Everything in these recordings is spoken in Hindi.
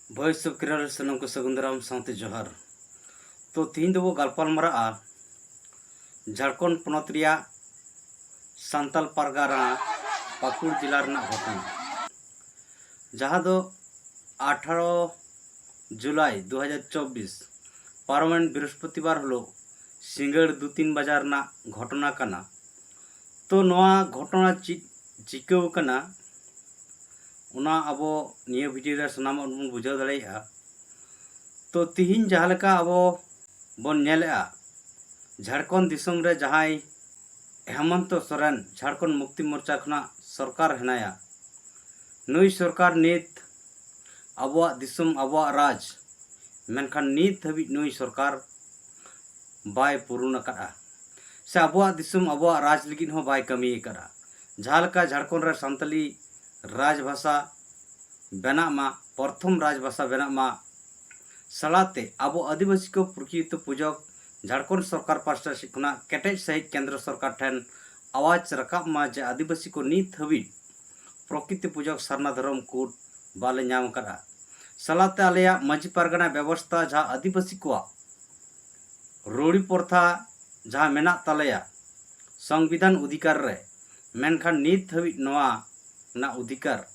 वॉइस ऑफ केरल सनम को सगुंदराम साउते जोहार। तो तीन दो गल्पल मरा झारखंड पनत रिया सांताल पारगाना पाकुड़ जिला घटना जहाँ दो 18 जुलाई 2024 पार्वमेंट बृहस्पतिवार हलो सिंगड़ 2-3 बजार ना घटना कना। तो नवा घटना चिकाव कना उना अबो निया वीडियो रे सनाम बन बुझाव दाड़ेया। तो तिहिन जहाँ लेका अबो बन नेलेआ झारखंड दिसम रे जहां हेमंत सोरेन झारखंड मुक्ति मोर्चा खना सरकार हेनाया नुई सरकार नित अबो दिसम अबो राज मेनखान नित हबी नुई सरकार बाय पूर्ण करा से अबो दिसम अबो राज लगिन हो बाय कमी करा। जहाँ लेका झारखंड रे सांतली राजभाषा बना मा प्रथम राजभाषा बना मा सलाते अब आदिवासी को प्रकृत पूजक झारखंड सरकार पास्टा सिखना केटेज सहित केंद्र सरकार ठेन आवाज रकाब मा जे आदिवासी को नीत हबी प्रकृति पूजक सरना धर्म कूट बाले नाम करा सलाते आलिया मजी पारगना व्यवस्था जहाँ आदिवासी को रोड़ी प्रथा जहाँ मेना तलेया संविधान अधिकार रे मेनखान नीत हबी नवा ना अधिकार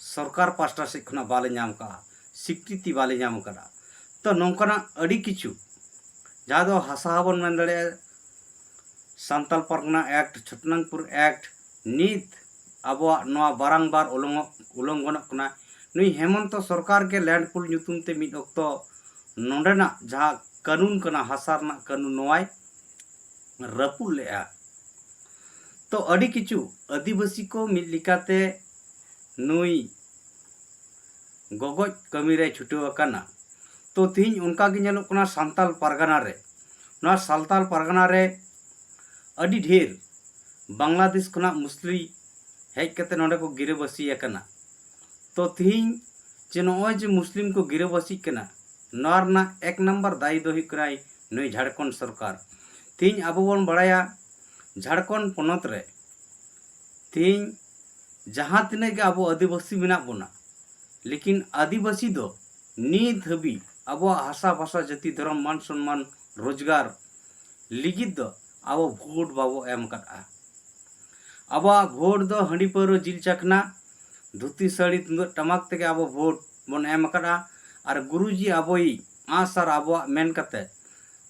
सरकार पास्टा सिखना बाले नाम का स्वीकृति बाले नाम करा। तो नौकना अड़ी किचु जहाँ दो हसा बन मेन दड़े सांताल परगना एक्ट छटनांगपुर एक्ट नीत अब नवा बारंबार उल्लंघन कना नुई हेमंत सरकार के लैंड पुल नुतुम ते मिद अक्तो नोंडेना जहाँ कानून कना हसारना कानून नवाय रपुल लेआ। तो अड़ी किचु आदिवासी को मिद लिकाते नुई गगज कमी रे छुटो अकाना। तो तीन उनका गे नेलोग कना सांताल पारगाना रे ना सांताल पारगाना रे अड़ी ढेर बांग्लादेश खना मुस्लिम हेज कते नोंडे को गिरेबसी अकाना। तो तीन जे नोय जे मुस्लिम को गिरेबसी कना नरना एक नंबर दायी दो हुई नुई झारखंड सरकार। तीन अब बन बड़ाया झारखंड पनत रे तीन जहाँ तिने के अब आदिवासी मेना बोना लेकिन आदिवासी दो नीत हबी अब हासा भाषा जाति धर्म मान सम्मान रोजगार लिगित दो अब भोट बाबो एम करा। अब भोट दो हंडी पौरो जिल चकना धुती साड़ी तुंदर टमाक तेगे अब भोट बन एम करा और गुरुजी अबोई आसार अब मेन कते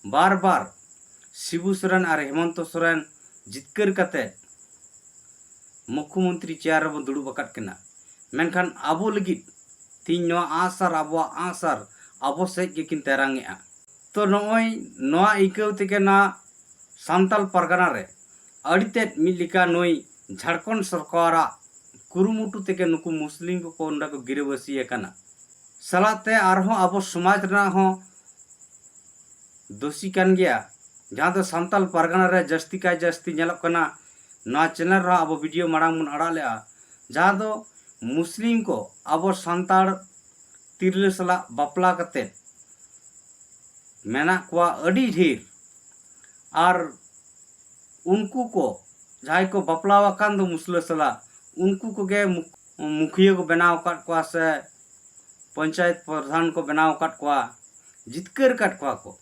बार बार शिबू सोरेन और हेमंत सोरेन जितकर कते मुख्यमंत्री चेयर बन दुड़ुब अकात कना मेनखान आबो लगित तीन नवा आसार अब आसार अब सेज के किन तेरांगेआ। तो नोय नवा इकाव तेके ना सांताल परगना रे अड़ीते मिलिका नोई झारखंड सरकार कुरुमुटु तेके नुकु मुस्लिम को उंडा को गिरेबसी कना सलाते आरहों अब समाज रे हो दोषी कान गया जहाँ तो सांताल परगना रे जस्ती का जस्ती नेलोग कना ना चैनल रा अब वीडियो मांग मन अड़ा लेआ जहाँ दो मुस्लिम को अब सांताल तिरले सला बापला कते मेना को अड़ी ढेर और उनको को जहाँ को बापला वाकान दो मुस्लिम सला उनको को गे मुखिया को बनाव काट को से पंचायत प्रधान को बनाव काट को जितकर काट को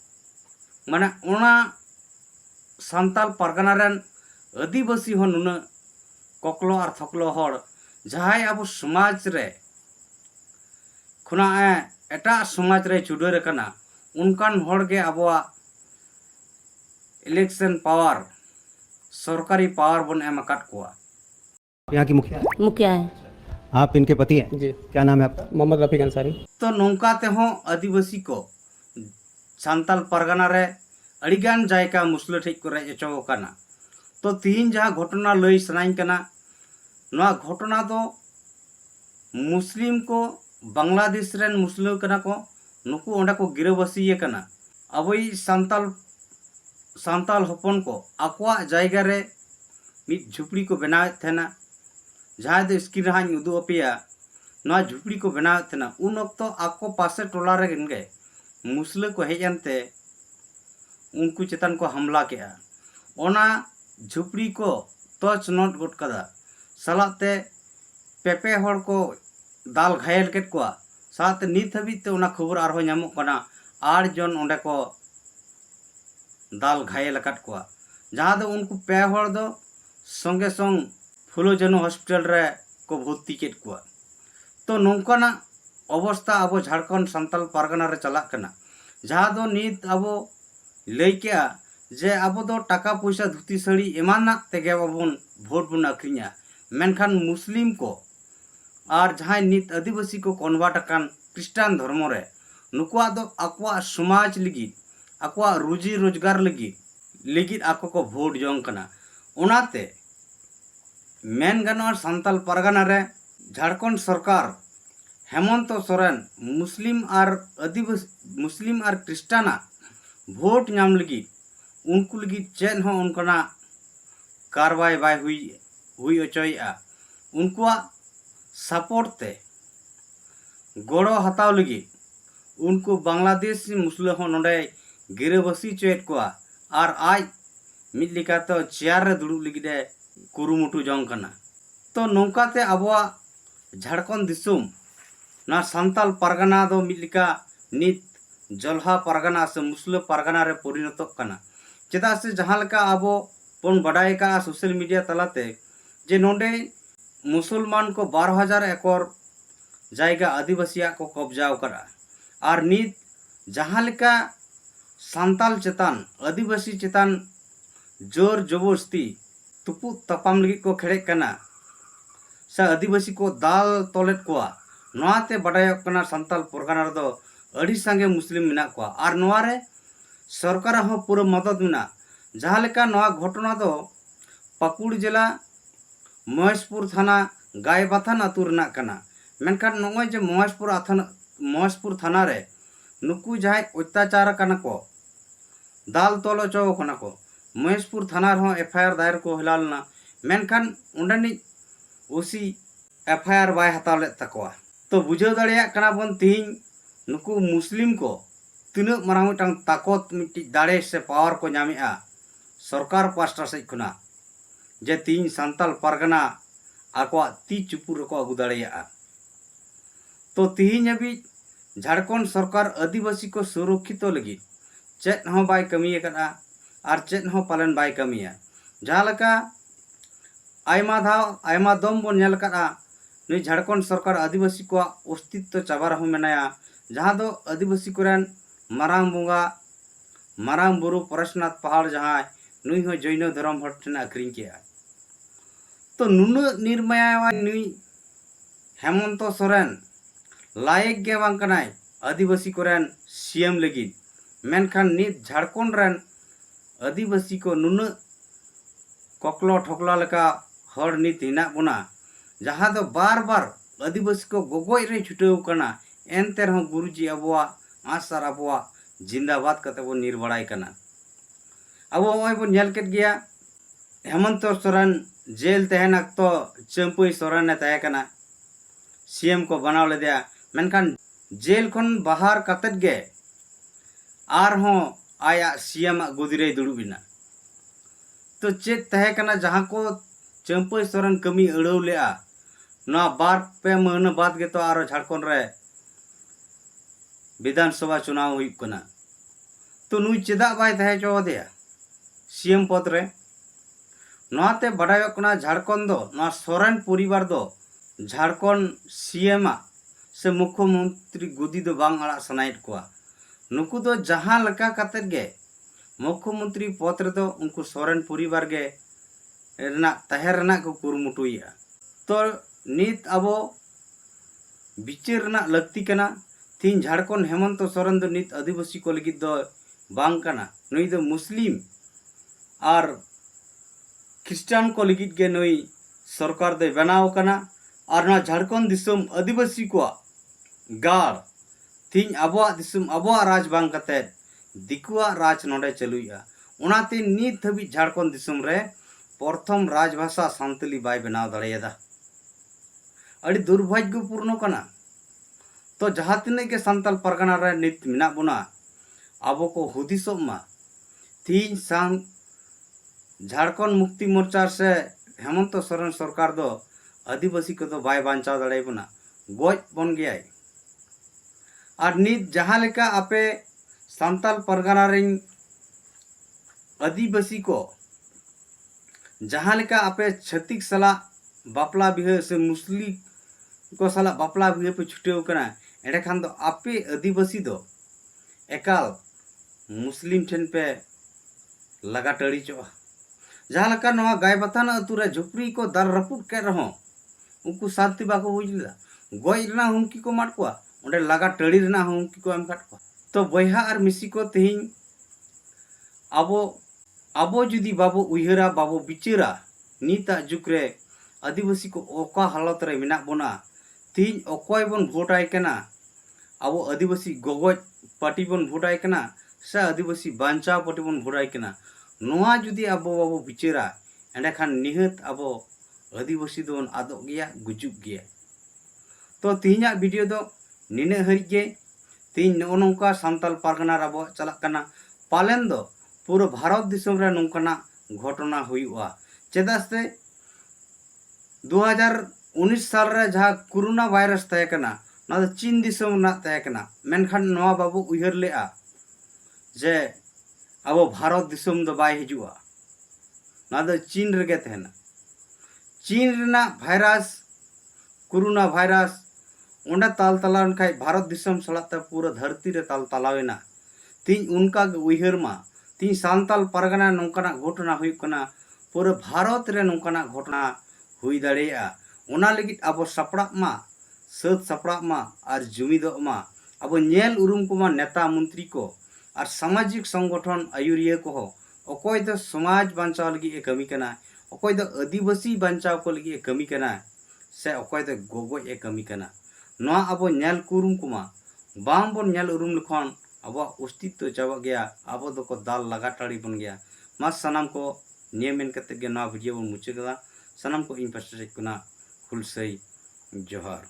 माने ओना सांताल परगना रेन आदिवासी हो नुना ककलो और थकलो हड़ जहाँ अब समाज रे खुना एटा समाज रे चुडर कना उनकान हड़ के अब इलेक्शन पावर सरकारी पावर बन एम काट को। यहाँ की मुखिया है। आप इनके पति हैं जी। क्या नाम है आपका? मोहम्मद रफीक अंसारी। तो नौका ते हो आदिवासी को सांताल परगना रे अड़ीगान जायका मुस्लिम ठेक को रेज चो कना। तो तीन जहाँ घटना लई सनाई कना नवा घटना तो मुस्लिम को बांग्लादेश रेन मुस्लिम कना को नुकु ओंडा को गिरबसी कना अबई सांताल हपन को आकवा जायगा रे मिद झुपड़ी को बनावे थेना जहाँ दो स्क्रीन रहा उदू अपेया नवा झुपड़ी को बनावे थेना उन वक्त आको पासे टोला रे गए मुस्लिम को हेजनते उनको चेतन को हमला किया ओना झुपड़ी को टच नोट गोट कदा सलाते पेपे हड़ को दाल घायल केट को साथ नित हबीते उना खबर आरहो ᱧᱟᱢᱚᱜ ᱠᱟᱱᱟ 8 जन ओंडे को दाल घायल अकाट कोआ जहाँ दो उनको पे हर दो संगे संग फुलो जनो हॉस्पिटल रे को भर्ती केट कोआ। तो नौकाना अवस्था अब झारखंड सान्ताल पारगना रे चलाक कना जहाँ दो नित अब लई केआ जे अब दो टाका पैसा धुती साड़ी एमाना तेगे बाबन भोट बन आखरिया मेनखान मुस्लिम को और जहाँ नित आदिवासी को कन्वर्ट अकान क्रिस्टान धर्म रे नुकुआ दो आकुआ समाज लगी आकुआ रोजी रोजगार लगी आको को भोट जोंग कना ओनाते मेन गानोर सान्ताल पारगना रे झारखंड सरकार हेमंत सोरेन मुस्लिम और आदिवासी मुस्लिम और क्रिस्टाना भोट नाम लगी उनको लगी चेन हो उनकना कार्रवाई बाय हुई अचोया उनको सपोर्ट ते गड़ो हताव लगी उनको बांग्लादेश मुस्लिम हो नोडे गिरबसी चोएट को और आज मिद लिका तो चेयर रे दुड़ुब लगी दे कुरुमुटु जोंग कना। तो नौकाते अबवा झारखंड दिसुम ना सान्ताल पारगना दो मिद लिका नित जलहा पारगना से मुस्लिम पारगना रे परिणत कना चेदा से जहाँ लका अबो पन बडाय का सोशल मीडिया तलाते जे नोडे मुसलमान को 12,000 एकड़ जायगा आदिवासिया को कब्जा करा और नित जहाँ लका सान्ताल चेतान आदिवासी चेतान जोर जबरदस्ती तुपु तपाम लगी को खेड़े कना से आदिवासी को दाल तोलेट कोआ नोआते बडाय कना सान्ताल परगना रे दो अड़ी संगे मुस्लिम मिना कोआ और नोआरे सरकार हो पूरा मदद मिना जहाँ लेका नोआ घटना दो पाकुड़ जिला महेशपुर थाना गायबाथान आतु रना कना मेनखान नोय जे महेशपुर थाना रे नुकु जहां अत्याचार कना को दाल तोलो चो कना को महेशपुर थाना रो एफआईआर दायर को हिलालना मेनखान उंडनी ओसी एफआईआर बाय हताव ले तकवा। तो बुझाव दाड़िया कना बन तिहिं नुकु मुस्लिम को तीना मारांग मिटांग ताकत मिट्टी दाड़े से पावर को नामेआ सरकार पास्टा से खुना जे तिहिं सान्ताल पारगना आकवा ती चुपुर को अगु दाड़िया। तो तिहिं हबी झारखंड सरकार आदिवासी को सुरक्षित लगी चेत हो बाय कमी कदा और चेत हो पालन बाय कमिया जहाँ लका आयमा धाव आयमा दम बन नेल कदा नुई झारखंड सरकार आदिवासी को अस्तित्व चाबा रहो मेनाया जहाँ दो आदिवासी कोरन मारांग बोंगा मारांग बुरु परेशनाथ पहाड़ जहाँ नुई हो जैन धर्म हट ठेना आखरिंग किया। तो नुनु निर्मया नुई हेमंत सोरेन लायक गे बांग कनाय आदिवासी कोरन सीएम लगी मेनखान नित झारखंड रन आदिवासी को नुनु ककलो ठोकला लका हर नित हिना बोना जहाँ दो बार बार आदिवासी को गोगोय रे छुटाव कना एनते रहो गुरुजी अबवा आसार अबवा जिंदाबाद कते बो निर्बड़ाय कना। अब ओय बो नेल केट गया हेमंत सोरेन जेल तहना तो चंपई सोरेन ने तय कना सीएम को बनाव लेदिया मेनखान जेल खन बाहर कतेत गे आर हो आया सीएम गोदिरे दुड़ुबिना। तो चेत तहे कना जहाँ को चंपई सोरेन कमी अड़ाव लेआ ना बार पे महीना बाद गे तो आरो झारखंड रे विधानसभा चुनाव हुई कना। तो नुई चेदा बाय तहे चोदेया सीएम पद रे नोआते बडाय कना झारखंड दो ना सोरेन परिवार दो झारखंड सीएम से मुख्यमंत्री गुदी दो बांग आड़ा सनाइट कोआ नुकु दो जहाँ लका कतेत गे मुख्यमंत्री पद रे दो उनको सोरेन परिवार गे रेना तहे रेना को कुरुमुटुया। तो नित अबो बिचार रेना लगती कना तीन झारखंड हेमंत सोरेन दो नित आदिवासी को लगी दो बांग कना नुई दो मुस्लिम और क्रिस्टियन को लगी गे नुई सरकार दे बनाव कना और ना झारखंड दिसम आदिवासी को गाड़ तीन अबवा दिसम अबवा राज बांग कते दिकुआ राज नोडे चलुया ओनाते नित हबी झारखंड दिसम रे प्रथम राजभाषा सान्ताली बाय बनाव दाड़ेयदा अड़ी दुर्भाग्यपूर्ण कना। तो जहाँ तिने के सान्ताल पारगना रे नित मिना बोना आबो को हुदिसों मा तीन सांग झारखंड मुक्ति मोर्चा से हेमंत सोरेन सरकार दो आदिवासी को तो बाय बांचाव दाड़े बना गोज बन गया और नित जहाँ लेका आपे सांताल परगना रेन आदिवासी को जहाँ लेका आपे छत्तीक सला बापला बिहे से मुस्लिम को सला बापला बिहे पे छुटेव कना एडे खान दो आपे आदिवासी दो एकाल मुस्लिम ठेन पे लगा टड़ी चो जहाँ लेका नवा गाय बताना अतुरे झुपड़ी को दर रपुट के रहो उनको शांति बाको बुझला गoj रना हुमकी को मार कोआ ओंडे लगा टड़ी रना हुमकी को एम काट कोआ तो बयहा और मिसी को तेहिं आबो जुदी बाबो उयहरा बाबो बिचारा नीता जुगरे आदिवासी को ओका हालत रे मेना बोना तेहिं अकोय बन भोट आय कना आबो आदिवासी गगज पार्टी बन भोट आय कना से आदिवासी बांचाव पार्टी बन भोट आय कना नोआ जुदी आबो बाबो बिचारा एंडे खान निहत आबो आदिवासी दोन आदो गया गुजुब गया तो तीना वीडियो दो निने हरिगे तीन नोनका सांताल पारगना आबो चलक कना पालेन दो पूरा भारत दिसम रे नोंकना घटना हुआ चेदा से 2019 साल रे जहाँ कोरोना वायरस तय कना ना चीन दिसम ना तय कना मेनखान नवा बाबू उयहर लेआ जे अब भारत दिसम दो बाय हिजुआ ना दो चीन रेगे तहना चीन रेना भाइरस कोरोना भाइरस ओंडा ताल तलावन खाय भारत दिसम सलाते पूरा धरती रे ताल तलावेना तीन उनका उयहर मा तीन सांताल परगना नोंकना घटना हुई कना पूरा भारत रे नोंकना घटना हुई दाड़ेया ओना लगित अब सपड़ा मा सत सपड़ा मा और जुमिदो मा अब नेल उरुम को मा नेता मंत्री को और सामाजिक संगठन आयुरिया को हो अकोय दो समाज बांचाव लगी ए कमी कना अकोय दो आदिवासी बांचाव को लगी ए कमी कना से अकोय दो गोगो ए कमी कना नोआ अब नेल कुरुम को मा बांग बन नेल उरुम लखन अब अस्तित्व चाबा गया अब दो को दाल लगा टाड़ी बन गया मा सनाम को नियमन करते गया ना वीडियो बन मुचे कदा सनाम को इन पास से कुना खुल सही जोहार।